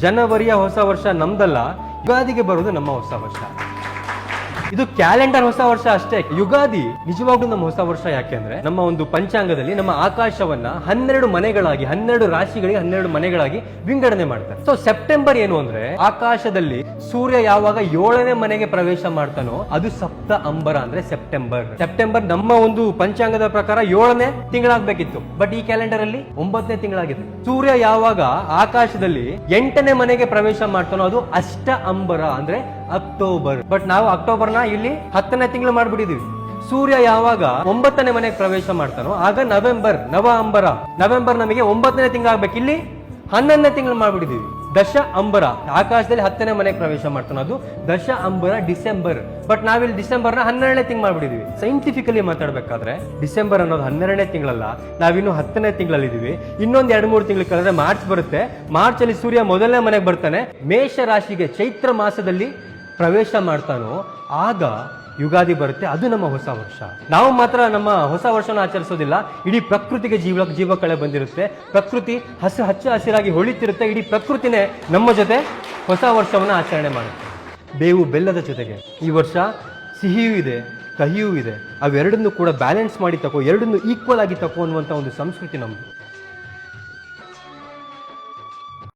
ಜನವರಿಯ ಹೊಸ ವರ್ಷ ನಮ್ದಲ್ಲ, ಯುಗಾದಿಗೆ ಬರೋದು ನಮ್ಮ ಹೊಸ ವರ್ಷ. ಇದು ಕ್ಯಾಲೆಂಡರ್ ಹೊಸ ವರ್ಷ ಅಷ್ಟೇ. ಯುಗಾದಿ ನಿಜವಾಗ್ಲೂ ನಮ್ಮ ಹೊಸ ವರ್ಷ. ಯಾಕೆಂದ್ರೆ ನಮ್ಮ ಒಂದು ಪಂಚಾಂಗದಲ್ಲಿ ನಮ್ಮ ಆಕಾಶವನ್ನ 12 ಮನೆಗಳಾಗಿ, 12 ರಾಶಿಗಳಿಗೆ 12 ಮನೆಗಳಾಗಿ ವಿಂಗಡಣೆ ಮಾಡ್ತಾರೆ. ಸೊ ಸೆಪ್ಟೆಂಬರ್ ಏನು ಅಂದ್ರೆ ಆಕಾಶದಲ್ಲಿ ಸೂರ್ಯ ಯಾವಾಗ 7ನೇ ಮನೆಗೆ ಪ್ರವೇಶ ಮಾಡ್ತಾನೋ ಅದು ಸಪ್ತ ಅಂಬರ ಅಂದ್ರೆ ಸೆಪ್ಟೆಂಬರ್. ಸೆಪ್ಟೆಂಬರ್ ನಮ್ಮ ಒಂದು ಪಂಚಾಂಗದ ಪ್ರಕಾರ 7ನೇ ತಿಂಗಳಾಗಬೇಕಿತ್ತು, ಬಟ್ ಈ ಕ್ಯಾಲೆಂಡರ್ ಅಲ್ಲಿ 9ನೇ ತಿಂಗಳಾಗಿದೆ. ಸೂರ್ಯ ಯಾವಾಗ ಆಕಾಶದಲ್ಲಿ 8ನೇ ಮನೆಗೆ ಪ್ರವೇಶ ಮಾಡ್ತಾನೋ ಅದು ಅಷ್ಟ ಅಂಬರ ಅಂದ್ರೆ ಅಕ್ಟೋಬರ್. ಬಟ್ ನಾವು ಅಕ್ಟೋಬರ್ನ ಇಲ್ಲಿ 10ನೇ ತಿಂಗಳು ಮಾಡ್ಬಿಟ್ಟಿದೀವಿ. ಸೂರ್ಯ ಯಾವಾಗ 9ನೇ ಮನೆಗೆ ಪ್ರವೇಶ ಮಾಡ್ತಾನೋ ಆಗ ನವೆಂಬರ್, ನವ ಅಂಬರ. ನವೆಂಬರ್ ನಮಗೆ 9ನೇ ತಿಂಗಳಾಗ್ಬೇಕು, ಇಲ್ಲಿ 11ನೇ ತಿಂಗಳು ಮಾಡ್ಬಿಟ್ಟಿದೀವಿ. ದಶ ಅಂಬರ ಆಕಾಶದಲ್ಲಿ 10ನೇ ಮನೆಗೆ ಪ್ರವೇಶ ಮಾಡ್ತಾನೋ ಅದು ದಶ ಅಂಬರ ಡಿಸೆಂಬರ್. ಬಟ್ ನಾವಿಲ್ಲಿ ಡಿಸೆಂಬರ್ನ 12ನೇ ತಿಂಗಳು ಮಾಡ್ಬಿಟ್ಟಿದೀವಿ. ಸೈಂಟಿಫಿಕಲಿ ಮಾತಾಡ್ಬೇಕಾದ್ರೆ ಡಿಸೆಂಬರ್ ಅನ್ನೋದು 12ನೇ ತಿಂಗಳಲ್ಲ, ನಾವಿನ್ನು 10ನೇ ತಿಂಗಳಲ್ಲಿ ಇದೀವಿ. ಇನ್ನೊಂದು 2-3 ತಿಂಗಳು ಕಳೆದ್ರೆ ಮಾರ್ಚ್ ಬರುತ್ತೆ. ಮಾರ್ಚ್ ಅಲ್ಲಿ ಸೂರ್ಯ 1ನೇ ಮನೆಗೆ ಬರ್ತಾನೆ, ಮೇಷ ರಾಶಿಗೆ ಚೈತ್ರ ಮಾಸದಲ್ಲಿ ಪ್ರವೇಶ ಮಾಡ್ತಾನೋ ಆಗ ಯುಗಾದಿ ಬರುತ್ತೆ. ಅದು ನಮ್ಮ ಹೊಸ ವರ್ಷ. ನಾವು ಮಾತ್ರ ನಮ್ಮ ಹೊಸ ವರ್ಷನ ಆಚರಿಸೋದಿಲ್ಲ, ಇಡೀ ಪ್ರಕೃತಿಗೆ ಜೀವ ಕಳೆ ಬಂದಿರುತ್ತೆ. ಪ್ರಕೃತಿ ಹಚ್ಚ ಹಸಿರಾಗಿ ಹೊಳಿತಿರುತ್ತೆ. ಇಡೀ ಪ್ರಕೃತಿನೇ ನಮ್ಮ ಜೊತೆ ಹೊಸ ವರ್ಷವನ್ನ ಆಚರಣೆ ಮಾಡುತ್ತೆ. ಬೇವು ಬೆಲ್ಲದ ಜೊತೆಗೆ ಈ ವರ್ಷ ಸಿಹಿಯೂ ಇದೆ, ಕಹಿಯೂ ಇದೆ. ಅವೆರಡನ್ನು ಕೂಡ ಬ್ಯಾಲೆನ್ಸ್ ಮಾಡಿ ತಗೋ, ಎರಡನ್ನು ಈಕ್ವಲ್ ಆಗಿ ತಗೋ ಅನ್ನುವಂಥ ಒಂದು ಸಂಸ್ಕೃತಿ ನಮ್ಮದು.